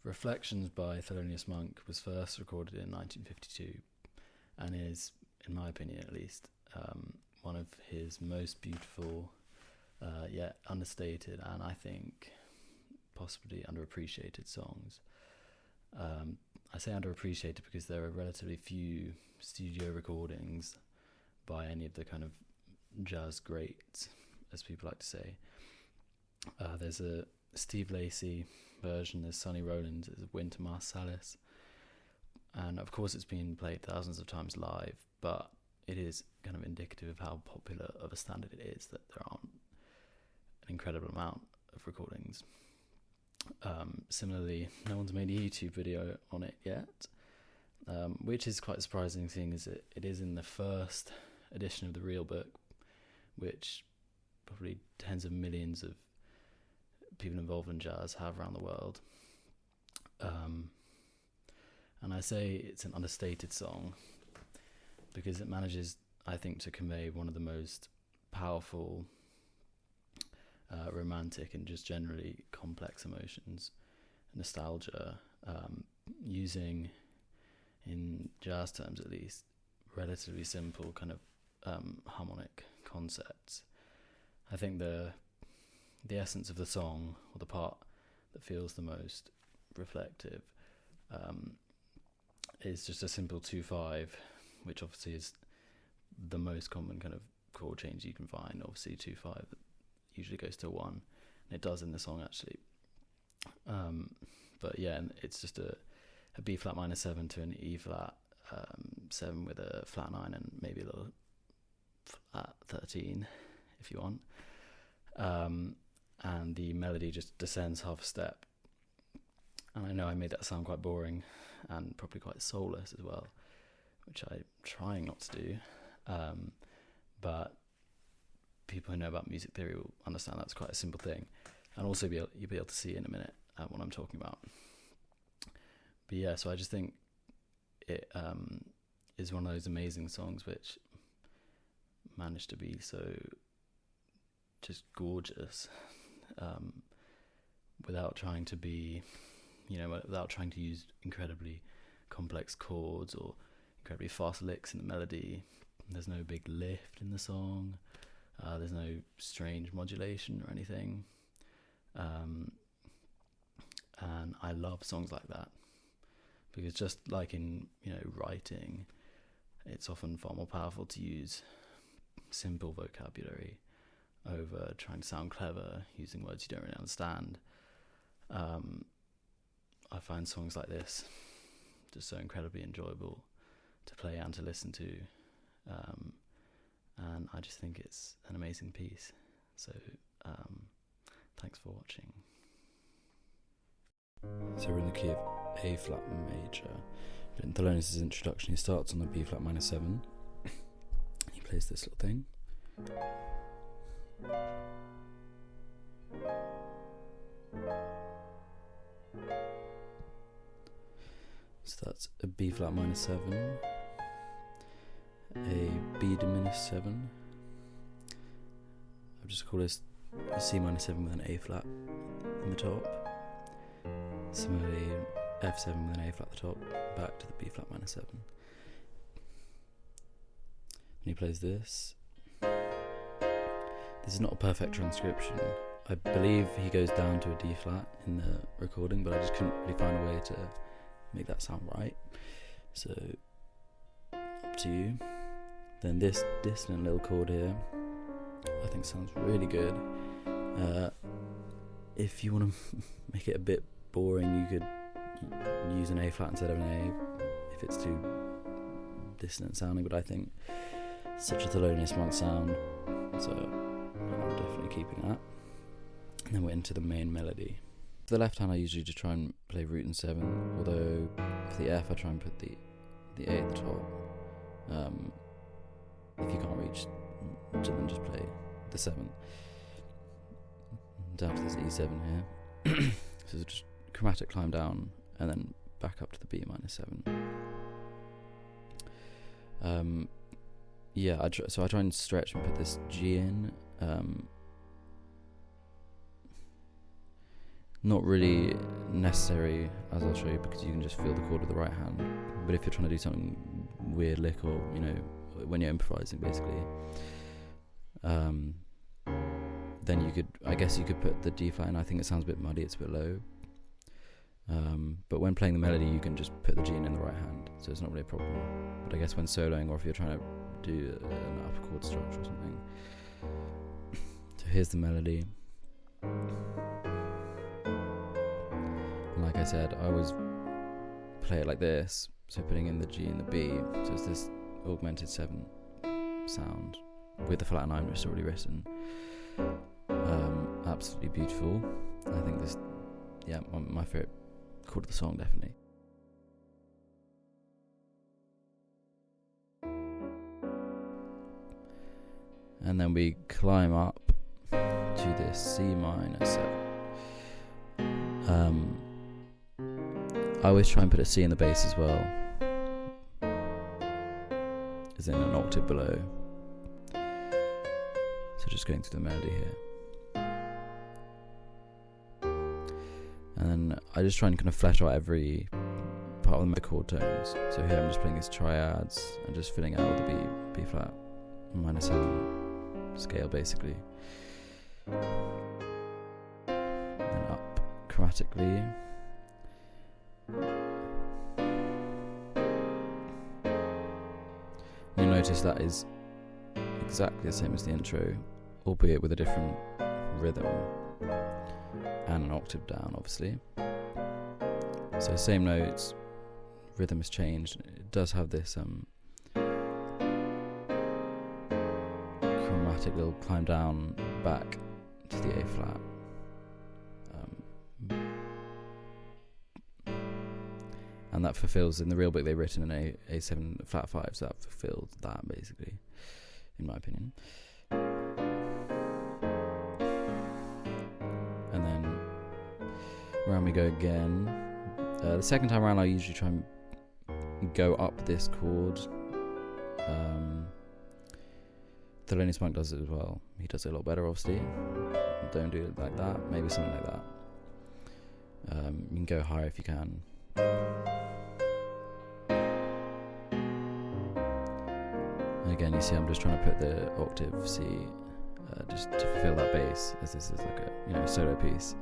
Reflections by Thelonious Monk was first recorded in 1952 and is, in my opinion at least, one of his most beautiful, yet understated and I think possibly underappreciated songs. I say underappreciated because there are relatively few studio recordings by any of the kind of jazz greats, as people like to say. There's a Steve Lacy version, there's Sonny Rollins, there's Wynton Marsalis, and of course it's been played thousands of times live, but it is kind of indicative of how popular of a standard it is that there aren't an incredible amount of recordings. Similarly, no one's made a YouTube video on it yet, which is quite surprising, seeing as it is in the first edition of the real book, which probably tens of millions of people involved in jazz have around the world. And I say it's an understated song because it manages, I think, to convey one of the most powerful, romantic and just generally complex emotions, nostalgia, using, in jazz terms at least, relatively simple kind of harmonic concepts. I think the essence of the song, or the part that feels the most reflective, is just a simple 2/5, which obviously is the most common kind of chord change you can find. Obviously 2/5 usually goes to 1, and it does in the song actually. But yeah, and it's just a B flat minor 7 to an E flat 7 with a flat 9 and maybe a little flat 13 if you want. And the melody just descends half a step. And I know I made that sound quite boring and probably quite soulless as well, which I'm trying not to do. But people who know about music theory will understand that's quite a simple thing. And also you'll be able to see in a minute what I'm talking about. But yeah, so I just think it is one of those amazing songs which managed to be so just gorgeous, without trying to be, without trying to use incredibly complex chords or incredibly fast licks in the melody. There's no big lift in the song. There's no strange modulation or anything. And I love songs like that because just like in, writing, it's often far more powerful to use simple vocabulary over trying to sound clever using words you don't really understand. I find songs like this just so incredibly enjoyable to play and to listen to, and I just think it's an amazing piece. So thanks for watching. So we're in the key of A flat major. In Thelonious' Introduction, he starts on the B flat minor 7. He plays this little thing. So that's a B flat minor 7, a B diminished 7. I'll just call this a C minor 7 with an A flat in the top. Similarly, F7 with an A flat at the top, back to the B flat minor 7. And he plays this. This is not a perfect transcription. I believe he goes down to a D flat in the recording, but I just couldn't really find a way to make that sound right. So, up to you. Then this dissonant little chord here, I think sounds really good. If you want to make it a bit boring, you could use an A flat instead of an A if it's too dissonant sounding, but I think it's such a Thelonious Monk sound, so I'm definitely keeping that. And then we're into the main melody. For the left hand I usually just try and play root and 7, although for the F I try and put the A at the top. If you can't reach, then just play the 7. Down to this E7 here. So just chromatic climb down and then back up to the B minor 7. So I try and stretch and put this G in. Not really necessary, as I'll show you, because you can just feel the chord with the right hand. But if you're trying to do something weird lick, or when you're improvising basically, then you could put the D flat in. I think it sounds a bit muddy, it's a bit low. But when playing the melody, you can just put the G in the right hand, so it's not really a problem. But I guess when soloing, or if you're trying to do an upper chord structure or something. So here's the melody. And like I said, I always play it like this, so putting in the G and the B, so it's this augmented 7 sound with the flat 9 which is already written. Absolutely beautiful. I think this, my favourite chord of the song, definitely. And then we climb up to this C minor 7. I always try and put a C in the bass as well, as in an octave below. So just going through the melody here. And then I just try and kind of flesh out every part of the chord tones. So here I'm just playing these triads and just filling out with the B flat minor 7 scale basically. Then up chromatically. You'll notice that is exactly the same as the intro, albeit with a different rhythm and an octave down, obviously. So same notes, rhythm has changed. It does have this chromatic little climb down back to the A flat. And that fulfills, in the real book they've written an A7 flat 5, so that fulfilled that basically, in my opinion. And then around we go again. The second time around I usually try and go up this chord. Thelonious Monk does it as well. He does it a lot better, obviously. Don't do it like that, maybe something like that. You can go higher if you can. And again, you see I'm just trying to put the octave C just to fulfill that bass, as this is like a solo piece.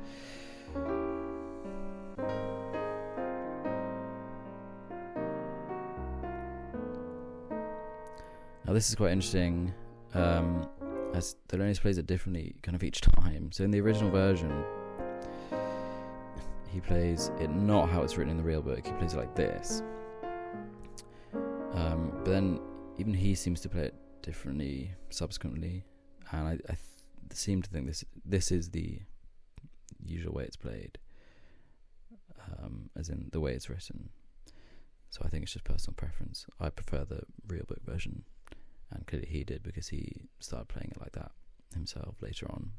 Now this is quite interesting, as Thelonious plays it differently kind of each time. So in the original version, he plays it not how it's written in the real book. He plays it like this. But then even he seems to play it differently subsequently, and I seem to think this is the usual way it's played, as in the way it's written. So I think it's just personal preference. I prefer the real book version, and clearly he did, because he started playing it like that himself later on.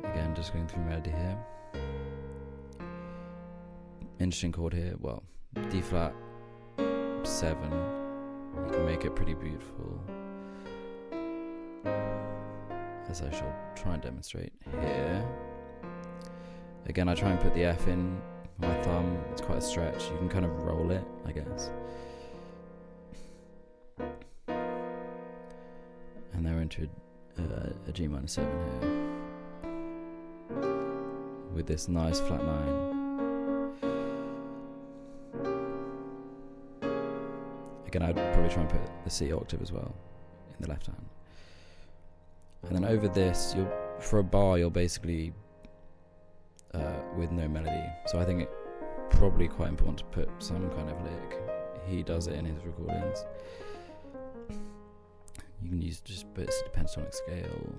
Again, just going through melody here. Interesting chord here. Well, D flat 7. You can make it pretty beautiful, as I shall try and demonstrate here. Again, I try and put the F in my thumb. It's quite a stretch. You can kind of roll it, I guess. And then we're into a G minor 7 here, with this nice flat 9. Again, I'd probably try and put the C octave as well in the left hand. And then over this, for a bar, you're basically with no melody. So I think it's probably quite important to put some kind of lick. He does it in his recordings. You can use just bits of pentatonic scale.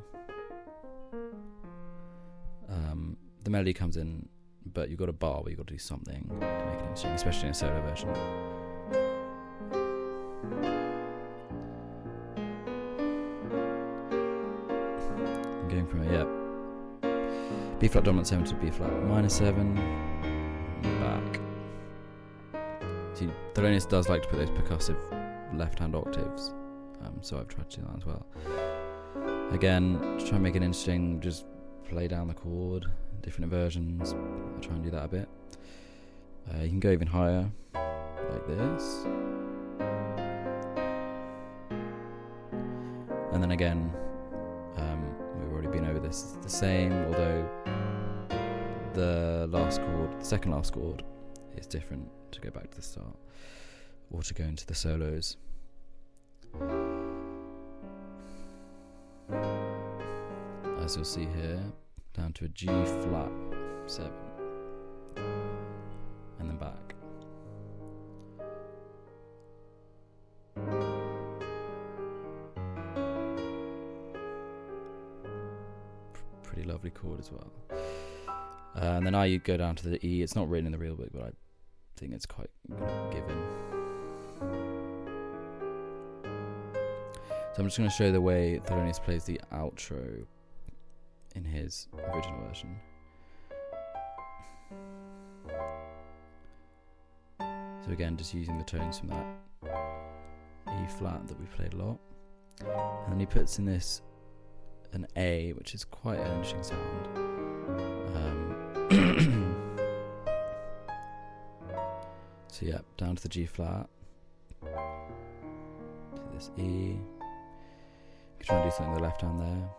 The melody comes in, but you've got a bar where you've got to do something to make it interesting, especially in a solo version. Going from a B flat dominant 7 to B flat minor 7, back. See, Thelonious does like to put those percussive left hand octaves, so I've tried to do that as well. Again, to try and make it interesting, just play down the chord, different versions. I'll try and do that a bit. You can go even higher, like this. And then again, we've already been over this, it's the same, although the second last chord is different, to go back to the start, or to go into the solos. As you'll see here, down to a G flat 7, and then back. Pretty lovely chord as well. And then now you go down to the E. It's not written in the real book, but I think it's quite given. So I'm just going to show the way Thelonious plays the outro in his original version. So again, just using the tones from that E flat that we played a lot. And then he puts in this an A, which is quite an interesting sound. So yeah, down to the G flat, to this E. You can try and do something with the left hand there,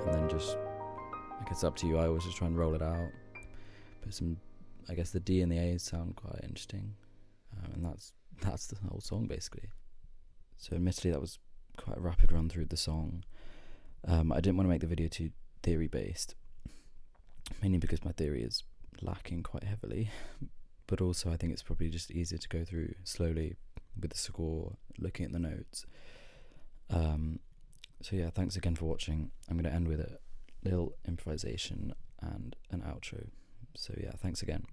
and then just, like, it's up to you. I always just try and roll it out. But I guess the D and the A sound quite interesting, and that's the whole song basically. So admittedly that was quite a rapid run through the song. I didn't want to make the video too theory based, mainly because my theory is lacking quite heavily, but also I think it's probably just easier to go through slowly with the score, looking at the notes. So yeah, thanks again for watching. I'm going to end with a little improvisation and an outro. So yeah, thanks again.